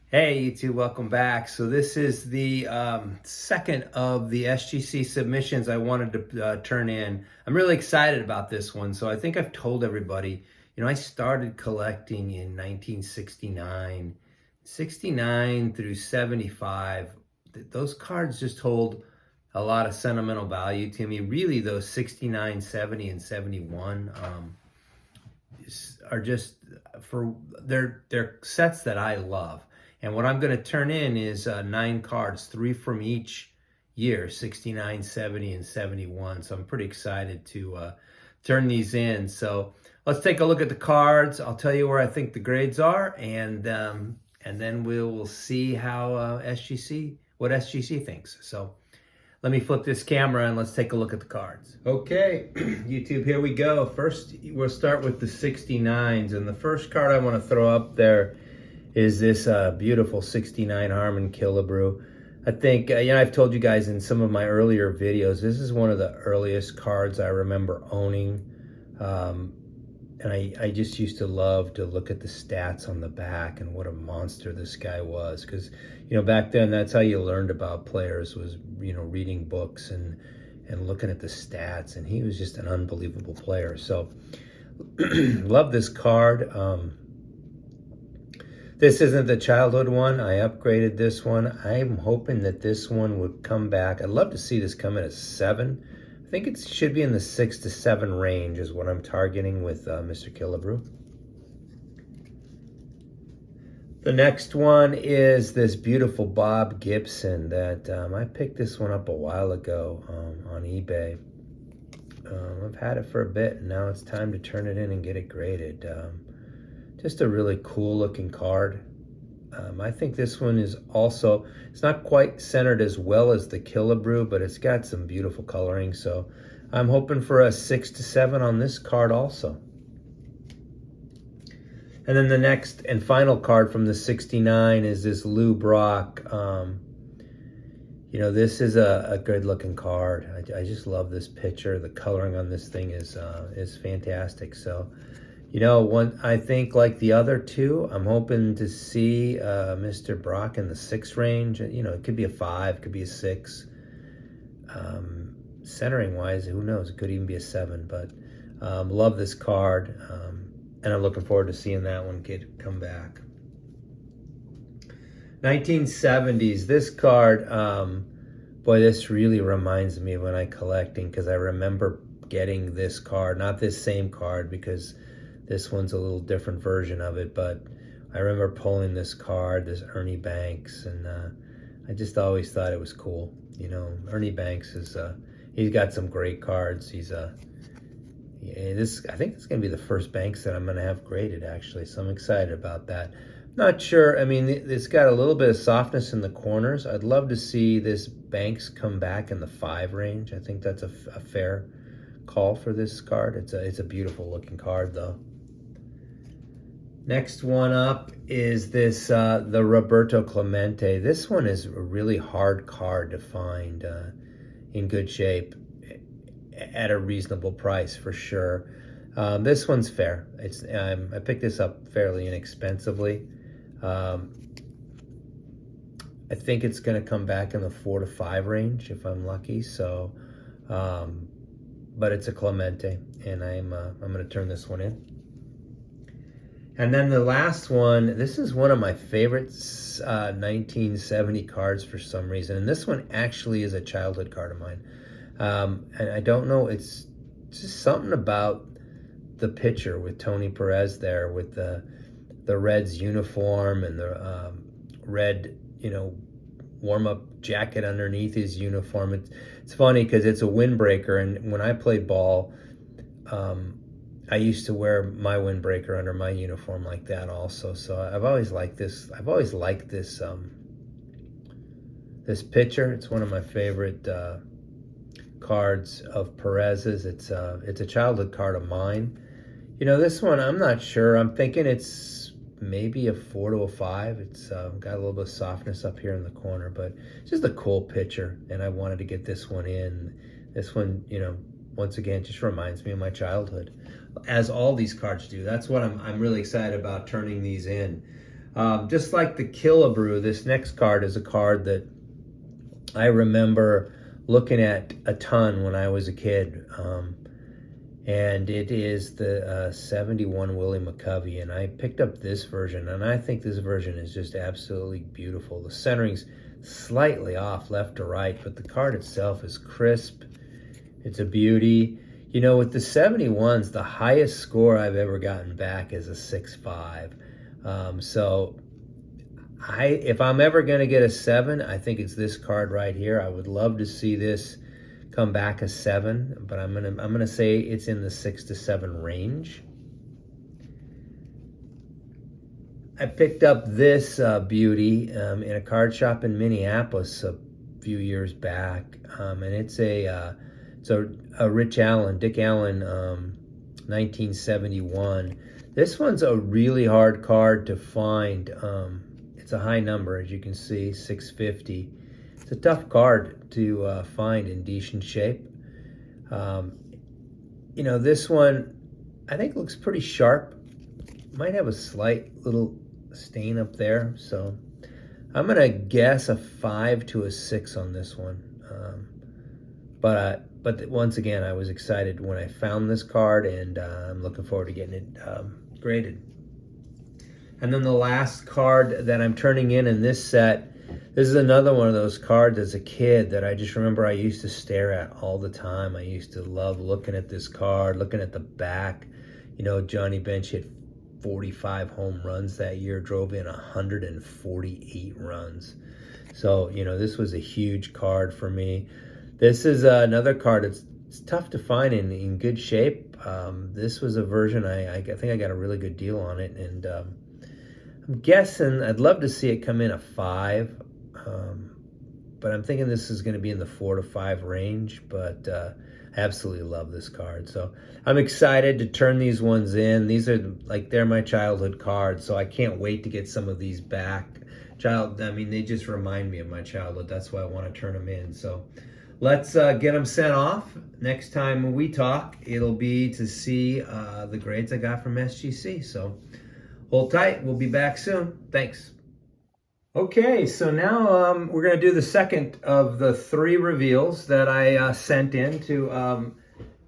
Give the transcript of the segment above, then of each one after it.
Hey YouTube, welcome back. So this is the second of the SGC submissions I wanted to turn in. I'm really excited about this one. So I think I've told everybody, I started collecting in 1969, 69 through 75. Those cards just hold a lot of sentimental value to me. Really, those 69, 70, and 71 are just they're sets that I love. And what I'm going to turn in is 9 cards, 3 from each year, 69, 70, and 71. So I'm pretty excited to turn these in. So let's take a look at the cards. I'll tell you where I think the grades are, and then we'll see how what SGC thinks. So let me flip this camera and let's take a look at the cards. Okay, YouTube, here we go. First, we'll start with the 69s. And the first card I want to throw up there is this beautiful 69 Harmon Killebrew. I think, I've told you guys in some of my earlier videos, this is one of the earliest cards I remember owning. And I just used to love to look at the stats on the back and what a monster this guy was. Because, back then, that's how you learned about players was, reading books and looking at the stats. And he was just an unbelievable player. So, love this card. This isn't the childhood one. I upgraded this one. I'm hoping that this one would come back. I'd love to see this come in at 7. I think it should be in the 6 to 7 range is what I'm targeting with Mr. Killebrew. The next one is this beautiful Bob Gibson that I picked this one up a while ago on eBay. I've had it for a bit, and now it's time to turn it in and get it graded. Just a really cool looking card. I think this one is also, it's not quite centered as well as the Killebrew, but it's got some beautiful coloring. So I'm hoping for a 6 to 7 on this card also. And then the next and final card from the 69 is this Lou Brock. This is a good looking card. I just love this picture. The coloring on this thing is fantastic. So, I think like the other two, I'm hoping to see Mr. Brock in the 6 range. It could be a 5, it could be a 6. Centering wise, who knows? It could even be a 7. But love this card, and I'm looking forward to seeing that one come back. 1970s. This card, boy, this really reminds me of when I collecting, because I remember getting this card, not this same card, because this one's a little different version of it, but I remember pulling this card, this Ernie Banks, and I just always thought it was cool. Ernie Banks is he's got some great cards. He's I think it's gonna be the first Banks that I'm gonna have graded, actually, so I'm excited about that. Not sure. I mean, it's got a little bit of softness in the corners. I'd love to see this Banks come back in the 5 range. I think that's a fair call for this card. It's a beautiful looking card though. Next one up is this the Roberto Clemente. This one is a really hard card to find in good shape at a reasonable price for sure. This one's fair. I picked this up fairly inexpensively. I think it's going to come back in the 4 to 5 range if I'm lucky. So, but it's a Clemente, and I'm going to turn this one in. And then the last one, this is one of my favorite 1970 cards for some reason. And this one actually is a childhood card of mine. And I don't know, it's just something about the picture with Tony Perez there with the Reds uniform and the red, warm-up jacket underneath his uniform. It's funny because it's a windbreaker, and when I played ball, I used to wear my windbreaker under my uniform like that also. So I've always liked this. I've always liked this this picture. It's one of my favorite cards of Perez's. It's a childhood card of mine. This one, I'm not sure. I'm thinking it's maybe a 4 to a 5. It's got a little bit of softness up here in the corner, but it's just a cool picture, and I wanted to get this one in. This one, once again, just reminds me of my childhood, as all these cards do. That's what I'm really excited about turning these in. Just like the Killebrew, this next card is a card that I remember looking at a ton when I was a kid. And it is the 71 Willie McCovey, and I picked up this version, and I think this version is just absolutely beautiful. The centering's slightly off left to right, but the card itself is crisp. It's a beauty. You know, with the 71s, the highest score I've ever gotten back is a 6.5. So if I'm ever going to get a 7, I think it's this card right here. I would love to see this come back a 7, but I'm gonna say it's in the 6 to 7 range. I picked up this beauty in a card shop in Minneapolis a few years back, and it's a Dick Allen 1971. This one's a really hard card to find. It's a high number, as you can see, 650. It's a tough card to find in decent shape. You know, this one I think looks pretty sharp. Might have a slight little stain up there, so I'm gonna guess a 5 to a 6 on this one. But once again, I was excited when I found this card, and I'm looking forward to getting it graded. And then the last card that I'm turning in this set, this is another one of those cards as a kid that I just remember I used to stare at all the time. I used to love looking at this card, looking at the back. You know, Johnny Bench hit 45 home runs that year, drove in 148 runs. So, you know, this was a huge card for me. This is another card that's tough to find in good shape. This was a version, I think I got a really good deal on it, and I'm guessing I'd love to see it come in a 5. But I'm thinking this is going to be in the 4 to 5 range, but I absolutely love this card. So I'm excited to turn these ones in. These are they're my childhood cards, so I can't wait to get some of these back. They just remind me of my childhood. That's why I want to turn them in. So let's get them sent off. Next time we talk, it'll be to see the grades I got from SGC. So hold tight. We'll be back soon. Thanks. Okay, so now we're going to do the second of the 3 reveals that I sent in to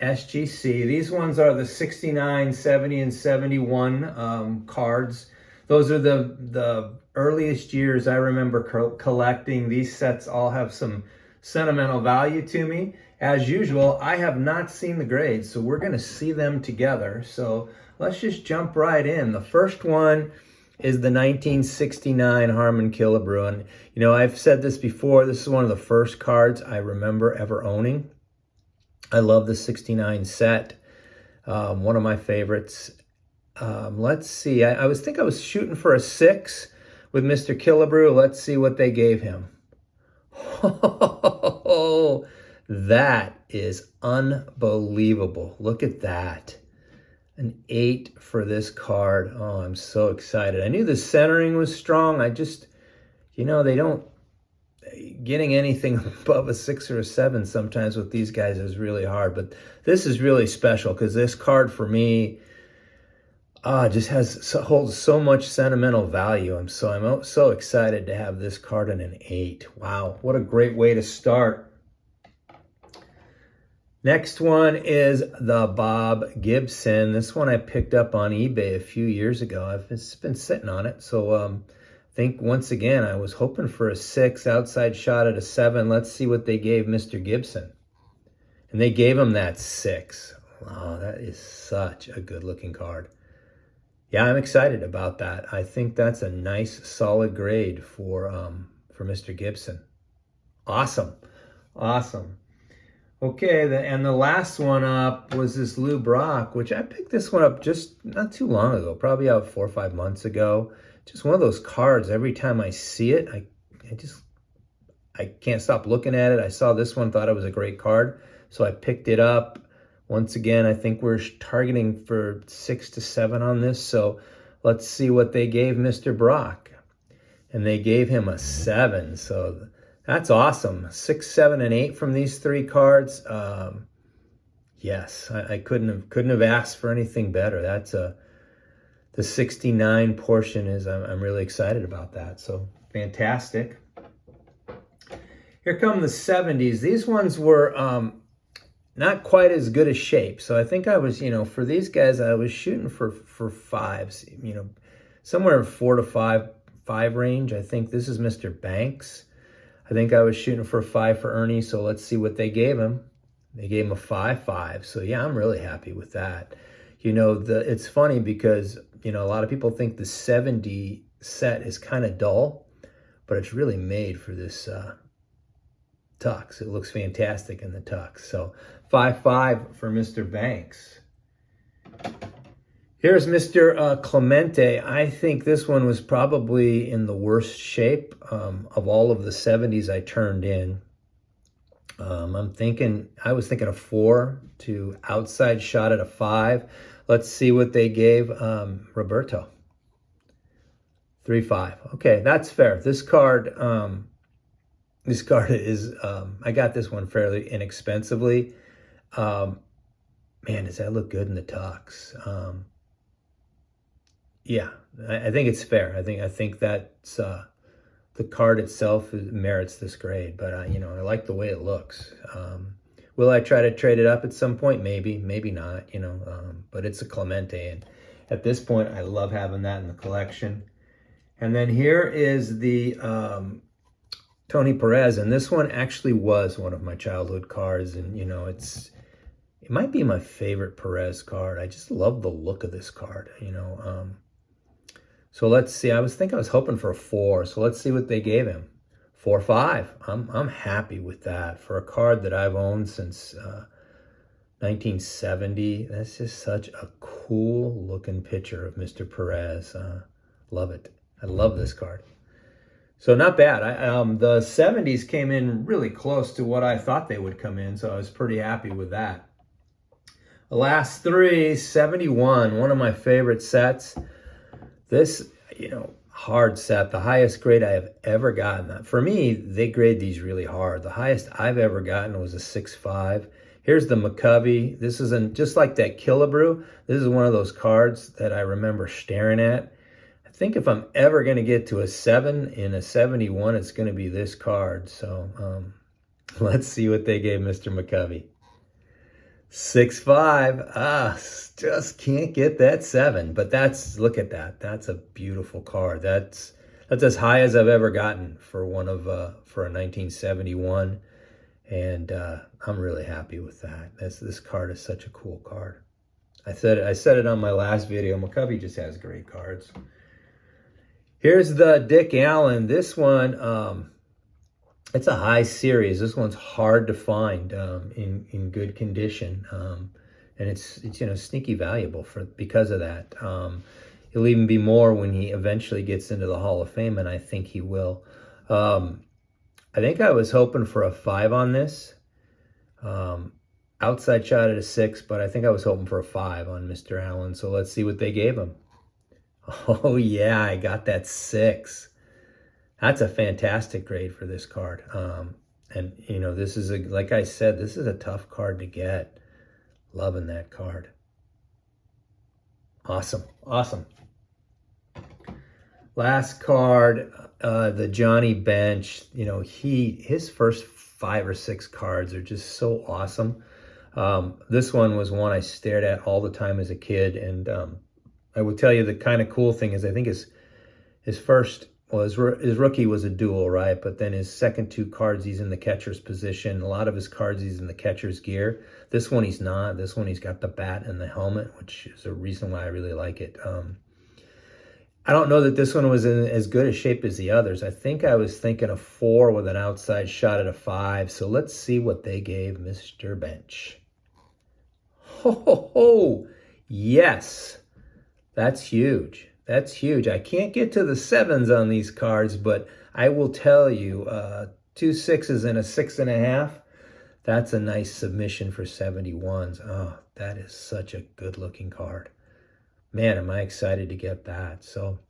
SGC. These ones are the 69, 70, and 71 cards. Those are the earliest years I remember collecting. These sets all have some sentimental value to me. As usual, I have not seen the grades, so we're going to see them together. So let's just jump right in. The first one is the 1969 Harmon Killebrew. And, you know, I've said this before, this is one of the first cards I remember ever owning. I love the 69 set, one of my favorites. Let's see, I was shooting for a 6 with Mr. Killebrew. Let's see what they gave him. Oh, that is unbelievable. Look at that. An 8 for this card. Oh, I'm so excited. I knew the centering was strong. I just, you know, getting anything above a 6 or a 7 sometimes with these guys is really hard. But this is really special because this card for me just holds so much sentimental value. I'm so excited to have this card in an 8. Wow, what a great way to start. Next one is the Bob Gibson. This one I picked up on eBay a few years ago. I've been sitting on it. So I think once again, I was hoping for a 6, outside shot at a 7. Let's see what they gave Mr. Gibson. And they gave him that 6. Wow, that is such a good looking card. Yeah, I'm excited about that. I think that's a nice solid grade for Mr. Gibson. Awesome. Awesome. Okay, and the last one up was this Lou Brock, which I picked this one up just not too long ago, probably about 4 or 5 months ago. Just one of those cards, every time I see it, I can't stop looking at it. I saw this one, thought it was a great card, so I picked it up. Once again, I think we're targeting for 6 to 7 on this, so let's see what they gave Mr. Brock. And they gave him a 7, so that's awesome. 6, 7, and 8 from these 3 cards. Yes, I couldn't have asked for anything better. the 69 portion is, I'm really excited about that. So fantastic. Here come the 70s. These ones were not quite as good a shape. So I think I was, for these guys, I was shooting for fives, somewhere 4 to 5 range. I think this is Mr. Banks. I think I was shooting for 5 for Ernie. So let's see what they gave him. They gave him a 5.5. So yeah, I'm really happy with that. It's funny because, a lot of people think the 70 set is kind of dull, but it's really made for this tux. It looks fantastic in the tux. So 5.5 for Mr. Banks. Here's Mr. Clemente. I think this one was probably in the worst shape of all of the 70s I turned in. I was thinking a 4 to outside shot at a 5. Let's see what they gave Roberto. 3.5. Okay, that's fair. This card is, I got this one fairly inexpensively. Man, does that look good in the tux? Yeah, I think it's fair. I think that's the card itself merits this grade, but I like the way it looks. Will I try to trade it up at some point? Maybe not, but it's a Clemente, and at this point, I love having that in the collection. And then here is the Tony Perez, and this one actually was one of my childhood cards, and it might be my favorite Perez card. I just love the look of this card, So let's see. I was hoping for a 4. So let's see what they gave him. 4.5. I'm happy with that for a card that I've owned since 1970. That's just such a cool looking picture of Mr. Perez. Love it. I love this card. So not bad. The 70s came in really close to what I thought they would come in, so I was pretty happy with that. The last 3, 71, one of my favorite sets. This, hard set, the highest grade I have ever gotten. For me, they grade these really hard. The highest I've ever gotten was a 6.5. Here's the McCovey. This isn't just like that Killebrew. This is one of those cards that I remember staring at. I think if I'm ever going to get to a 7 in a 71, it's going to be this card. So let's see what they gave Mr. McCovey. 6.5. Just can't get that 7. But look at that. That's a beautiful card. That's as high as I've ever gotten for for a 1971. And I'm really happy with that. This card is such a cool card. I said it on my last video. McCovey just has great cards. Here's the Dick Allen. This one, it's a high series. This one's hard to find in good condition, and it's sneaky valuable because of that. He'll even be more when he eventually gets into the Hall of Fame, and I think he will. I think I was hoping for a 5 on this. Outside shot at a 6, but I think I was hoping for a 5 on Mr. Allen. So let's see what they gave him. Oh yeah, I got that 6. That's a fantastic grade for this card. And this is like I said, this is a tough card to get. Loving that card. Awesome. Last card, the Johnny Bench. His first 5 or 6 cards are just so awesome. This one was one I stared at all the time as a kid, and I will tell you the kind of cool thing is I think his first. Well, his rookie was a dual, right? But then his second 2 cards, he's in the catcher's position. A lot of his cards, he's in the catcher's gear. This one, he's not. This one, he's got the bat and the helmet, which is a reason why I really like it. I don't know that this one was in as good a shape as the others. I think I was thinking a 4 with an outside shot at a 5. So let's see what they gave Mr. Bench. Ho! Yes, that's huge. That's huge. I can't get to the 7s on these cards, but I will tell you, 2 6s and a 6.5, that's a nice submission for 71s. Oh, that is such a good-looking card. Man, am I excited to get that. So,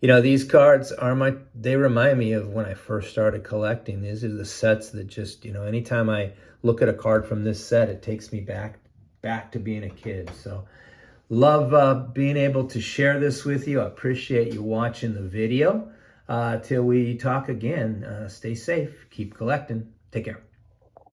these cards they remind me of when I first started collecting. These are the sets that just, anytime I look at a card from this set, it takes me back to being a kid. So, Love being able to share this with you. I appreciate you watching the video. Till we talk again, stay safe, keep collecting. Take care.